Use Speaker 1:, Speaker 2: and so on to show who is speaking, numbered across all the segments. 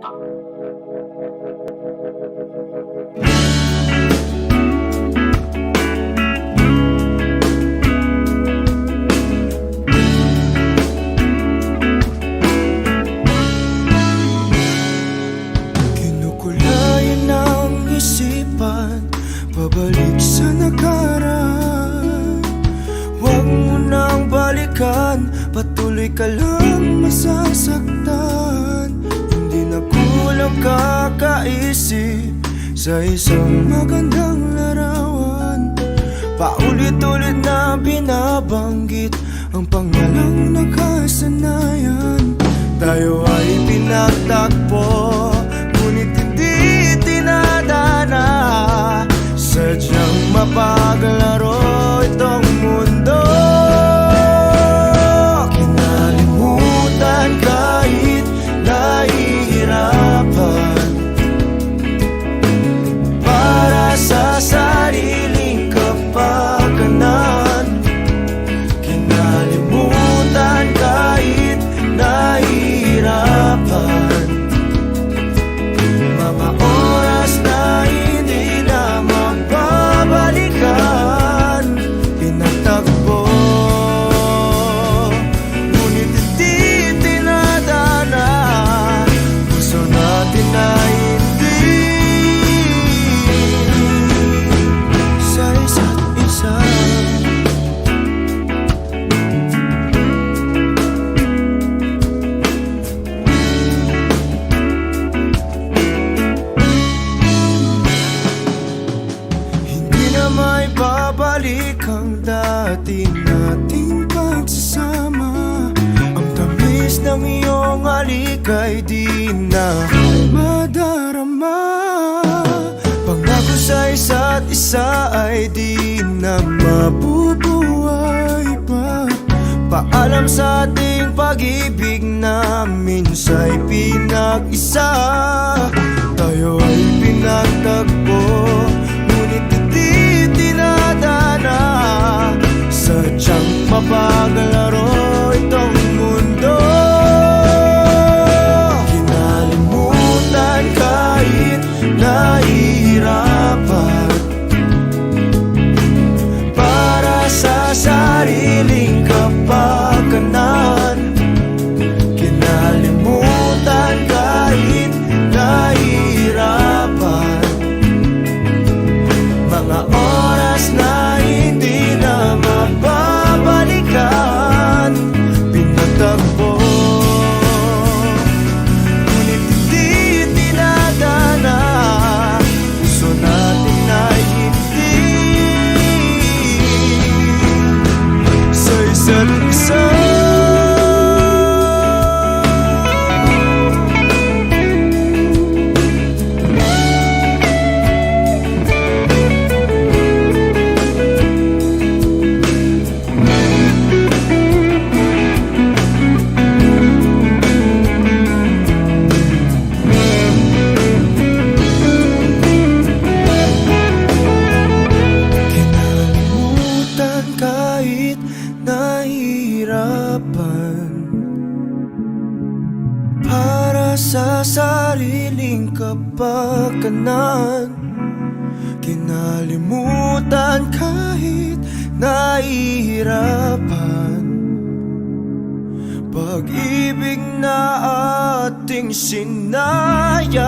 Speaker 1: Kinukulayan ng isipan, pabalik sa nakaraan. Huwag mo nang balikan, patuloy ka lang masasaktan. Hindi na kulang kakaisip sa isang magandang larawan. Paulit-ulit na binabanggit ang pangalang nakasanayan. Tayo ay pinagtagpo, ngunit hindi tinadana. Sadyang mapaglaro itong mundo. Kinalimutan kahit nahihirapan, para sa sariling kapakanan. Kinalimutan kahit nahihirapan, mga oras na hindi na mababalikan. Pinagtagpo, ngunit hindi tinadana. Gusto natin na hindi sa isa't isa. May babalik ang dati nating pagsasama. Ang tamis ng iyong halik ay di na madarama. Pangako sa isa't isa ay di na mabubuhay pa. Paalam sa ating pag-ibig na minsa'y pinag-isa. Tayo ay pinagtagpo, ngunit hindi tinadana. Sadyang mapaglaro itong mundo. Kinalimutan kahit nahihirapan, para sa sariling kapakanan. Kinalimutan kahit nahihirapan, mga oras na hindi na mababalikan. Pinagtagpo, ngunit hindi tinadana. Gusto natin na hindi sa isa't isa. Kahit nahihirapan, para sa sariling kapakanan. Kinalimutan kahit nahihirapan, pag-ibig na ating sinayang.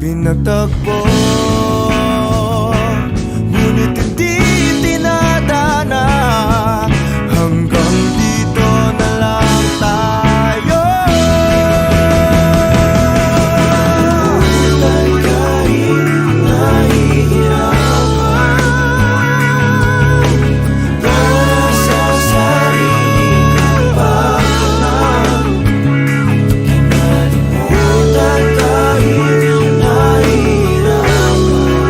Speaker 1: Pinagtagpo, ngunit hindi tinadana. Hanggang dito na lang tayo. Kahit nahihirapan, para sa sariling kapakanan. Kinalimutan kahit nahihirapan,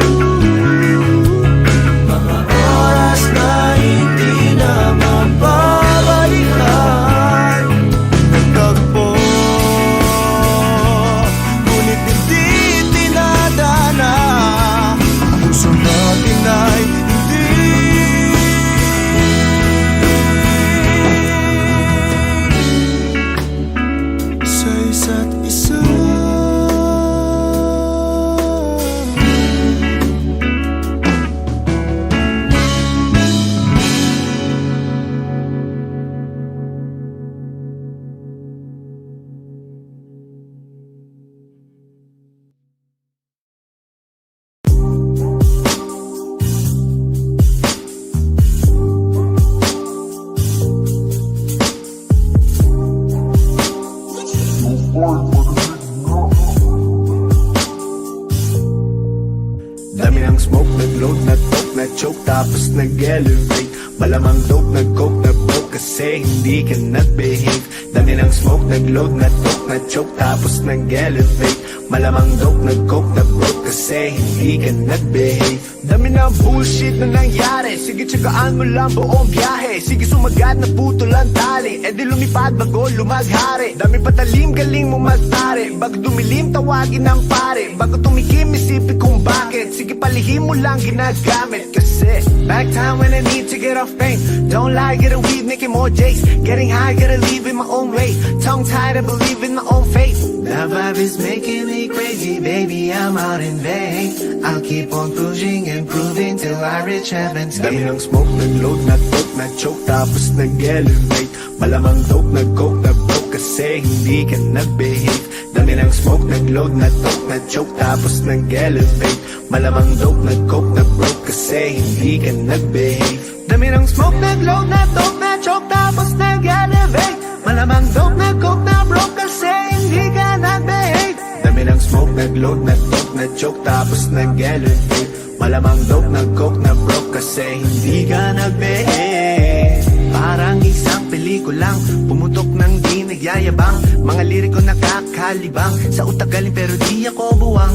Speaker 1: tapos nag-elevate. Malamang dope, nag-coke, na-broke kasi hindi ka nag-behave. Dami ng smoke, nag-load, na-toke, na-choke, tapos nag-elevate. Malamang dope, nag-coke, na-broke kasi hindi ka nag-behave. Dami ng bullshit na nangyari, sige tsagaan mo lang buong biyahe. Sige sumagat na puto lang tali, e di lumipad bago lumaghari. Dami patalim, galing mo magtari, bago dumilim tawagin ng pare. Bago tumikim isipin kung bakit, sige palihim mo lang ginagamit. Kasi back time when I need to get off pain. Don't lie, get a weed, making more J's. Getting high, gotta leave in my own way. Tongue tied, I believe in my own faith. The vibe is making me crazy, baby, I'm out in vain. I'll keep on pushing and proving till I reach heaven's gate. Dami ng smoke, nag-load, na-toke, na-choke, tapos nag-elevate. Malamang dope, nag-coke, na-broke kasi hindi ka nag-behave. Dami ng smoke, nag-load, na-toke, na-choke, tapos nag-elevate. Malamang dope, nag-coke, na-broke kasi hindi ka nag-behave. Dami ng smoke, nag-load, na-toke, na-choke, tapos nag-elevate. Malamang dope, nag-coke, na-broke kasi hindi ka nag-behave. Dami ng smoke, nag-load, na-toke, na-choke, tapos nag-elevate. Malamang dope, nag-coke, na-broke kasi hindi ka nag-behave. Parang isang pelikulang pumutok ng di nagyayabang. Mga liriko nakakalibang, sa utak galing pero di ako buwang.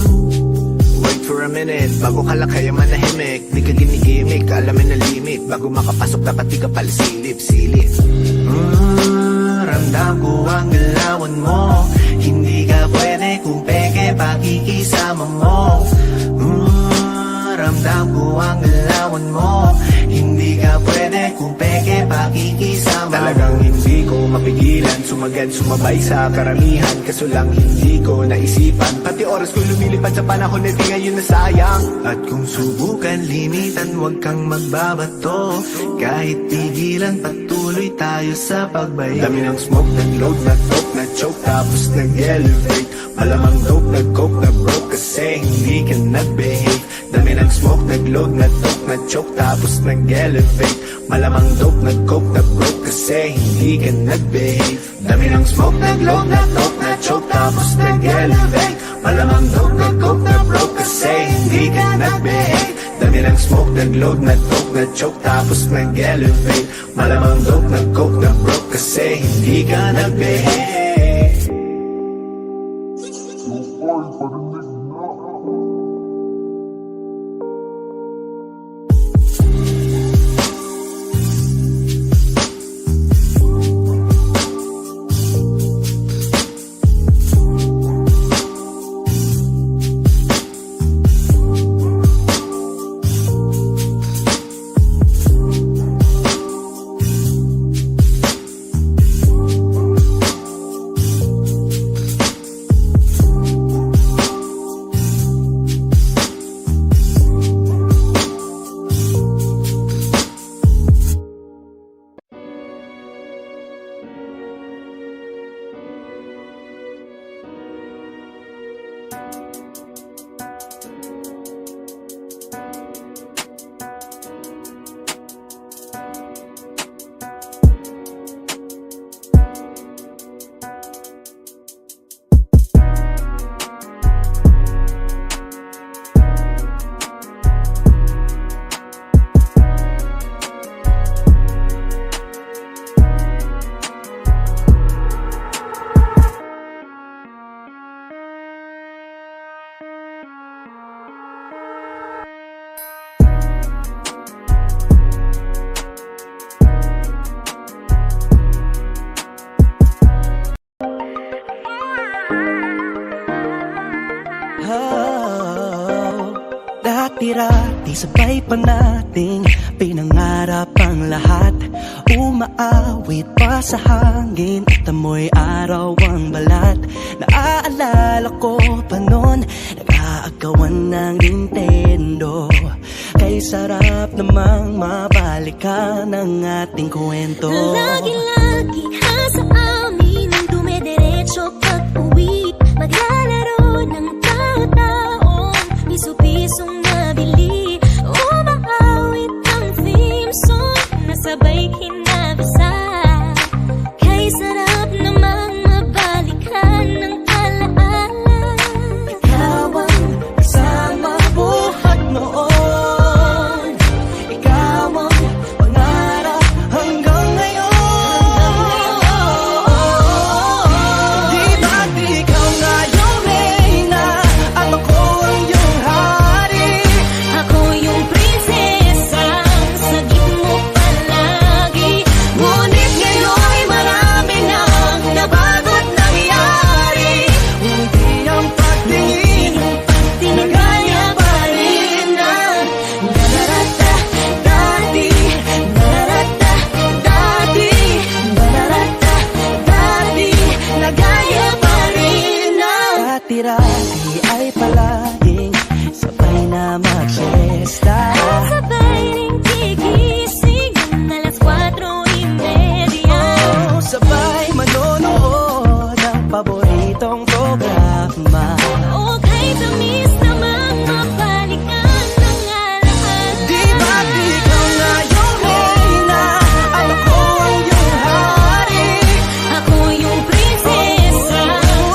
Speaker 1: Wait for a minute, bago ka lang kaya manahimik. Di ka giniimik, alamin na limit. Bago makapasok dapat di ka pala silip. Ramdam ko ang galawan mo, hindi ka pwede kung peke pakikisama mo. Ramdam ko ang galawan mo, hindi ka pwede kung peke pakikisama. Talagang hindi ko mapigilan, sumagad sumabay sa karamihan. Kaso lang hindi ko naisipan, pati oras ko lumilipad sa panahon na di ngayon nasayang. At kung subukan limitan, huwag kang magbabato. Kahit pigilan, patuloy tayo sa pagbayo. Dami ng smoke, nag-load, na-toke, na-choke, tapos nag-elevate. Malamang dope, nag-coke, na-broke kasi hindi ka nag-behave. Dami ng smoke, nag-load, na-toke, na-choke, tapos nag-elevate. Malamang dope, nag-coke, na-broke kasi hindi ka nag-behave. Dami ng smoke, nag-load, na-toke, na-choke, tapos nag-elevate. Malamang dope, nag-coke, na-broke kasi hindi ka nag-behave. Dami ng smoke, nag-load, na-toke, na-choke, tapos nag-elevate. Malamang dope, nag-coke, na-broke kasi hindi ka nag-behave.
Speaker 2: Dati sabay pa nating pinangarap ang lahat. Umaawit pa sa hangin at amoy araw ang balat. Naaalala ko pa noon, nag-aagawan ng Nintendo. Kay sarap namang mabalikan ang ating kwento.
Speaker 3: Lagi-lagi ha sa amin ang dumediretso pag-uwi. Maglalaro ng tao-taong piso-pisong nabili. Umaawit ang theme song na sabay kinabasa. Kay sarap namang mabalikan ng alaala.
Speaker 2: Ikaw ang isang mabuhat noon. Ikaw dati-rati ay palaging sabay na mag-siesta.
Speaker 3: Sabay ring gigising ng alas 4:30.
Speaker 2: Oh, sabay manonood ng paboritong programa.
Speaker 3: O kahit tamis namang mapalikan ng alaala.
Speaker 2: Di ba't ikaw na yung reyna at ako ang iyong hari?
Speaker 3: Ako yung prinsesa,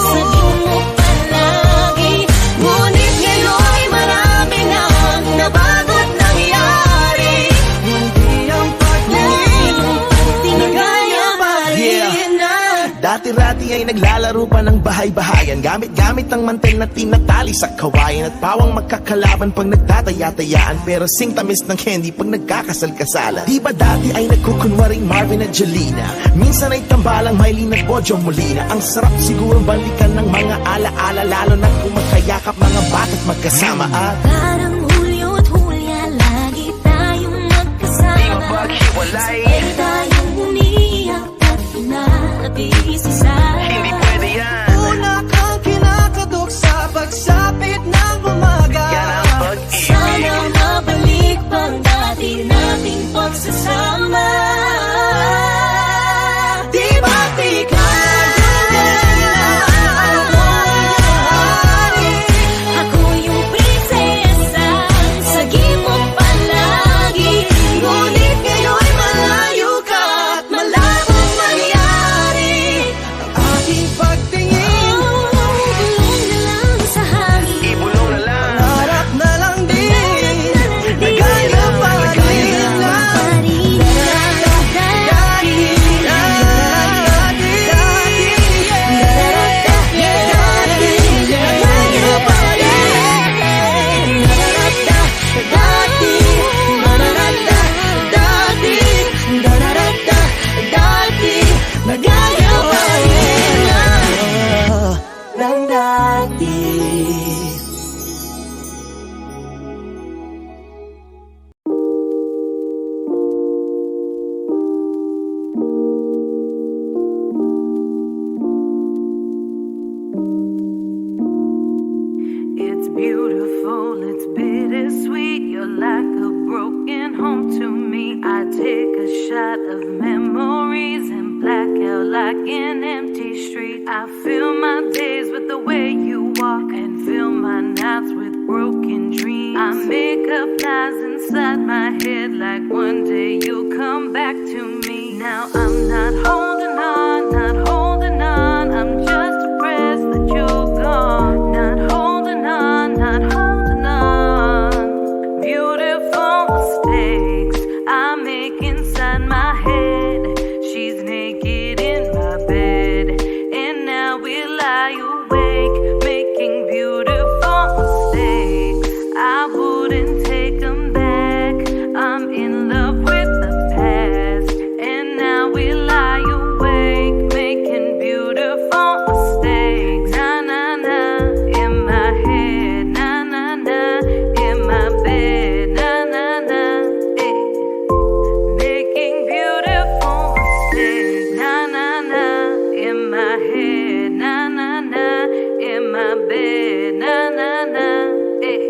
Speaker 3: sabihin mo palagi. Ngunit ngayon'y marami nang nabago't nangyari.
Speaker 2: Hindi ang pag-ibig
Speaker 3: Tinagaya pa rin na.
Speaker 4: Dati-rati ay naglalaro pa ng bahay-bahayan, gamit-gamit ang mantel na tinatali sa kawayan, at pawang magkakalaban pag nagtataya-tayaan, pero sing tamis ng candy pag nagkakasal-kasalan. Di ba dati ay nagkukunwaring Marvin at Jelena, minsan ay tambalang Mylene at Bojo Molina? Ang sarap siguro balikan ng mga ala-ala, lalo na kung magkayakap mga bata't magkasama. At
Speaker 3: Parang Hulyo't Hulya, lagi tayong magkasama.
Speaker 4: Di mapaghiwalay.
Speaker 3: Sabay tayong umiyak at inaabis-isa.
Speaker 4: hindi pwede yan.
Speaker 2: Una kang kinakatok sa pagsapit ng umaga.
Speaker 4: Yan ang pag-ibig.
Speaker 3: Sana mabalik pang dati nating pagsasama.
Speaker 2: Di ba't ikaw na yung hari?
Speaker 3: Ako yung prinsesa, sagip mo palagi.
Speaker 2: Ngunit ngayon'y malayo ka at malabong mangyari. Ang aking pagtingin,
Speaker 3: Bulong na lang sa hangin.
Speaker 4: Ibulong na lang.
Speaker 2: harap na lang din, nagaya pa rin na. Nagaya pa rin na ng dati.
Speaker 5: It's beautiful, it's bittersweet. You're like a broken home to me. I take a shot of memories and black out like an empty street. I fill my days with the way you walk and fill my nights with broken dreams. I make up lies inside my head like one day you'll come back to me. Now I'm not holding on, not holding on. I'm just depressed that you're gone. Not holding on, not holding on. Beautiful mistakes I make inside my head. She's naked in my bed, and now we lie awake, making beautiful mistakes. I wouldn't take them back. I'm in love with the past, and now we lie awake, making beautiful mistakes. Na na na, in my head, na na na, in my bed, na na na, eh. Making beautiful mistakes. Na na na, in my head, na na na, in my bed, na na na, eh.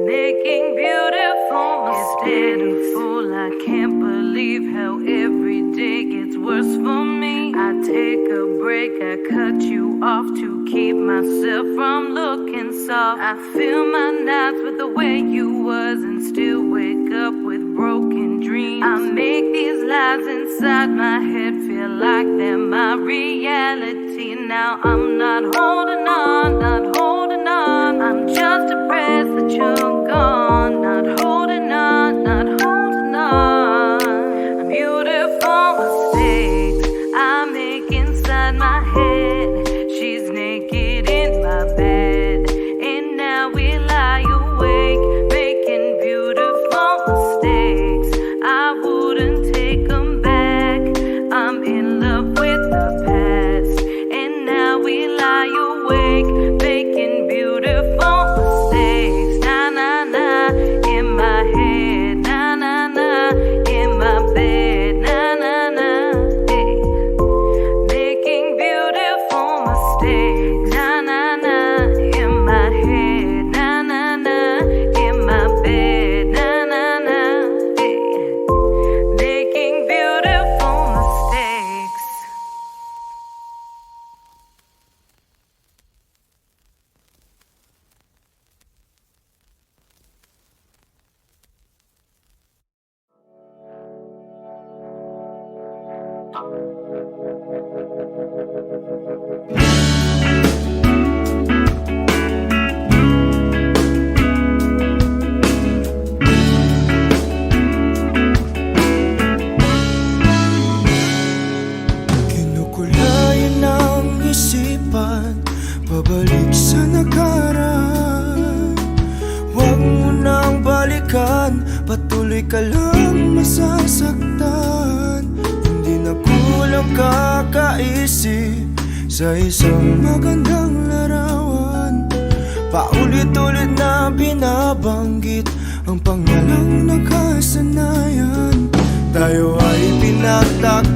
Speaker 5: Making beautiful mistakes. It's pitiful, I can't believe how every day gets worse for me. I take a break, I cut you off to keep myself from looking soft. I fill my nights with the way you was and still wake up with broken dreams. I make these lies inside my head feel like they're my reality. Now I'm not holding on, not holding on. I'm just depressed that you're gone. Not holding on, not holding on. Beautiful mistakes I make inside my head. She's naked in my bed, and now we lie awake, making beautiful mistakes. I wouldn't take them back. I'm in love with the past, and now we lie awake, making beautiful mistakes. Na na na, in my head, na na na, in my bed, na na na, eh. Making beautiful
Speaker 2: patuloy ka lang masasaktan. Hindi na kulang kakaisip sa isang magandang larawan. Paulit-ulit na binabanggit ang pangalang nakasanayan. Tayo ay pinagtakpan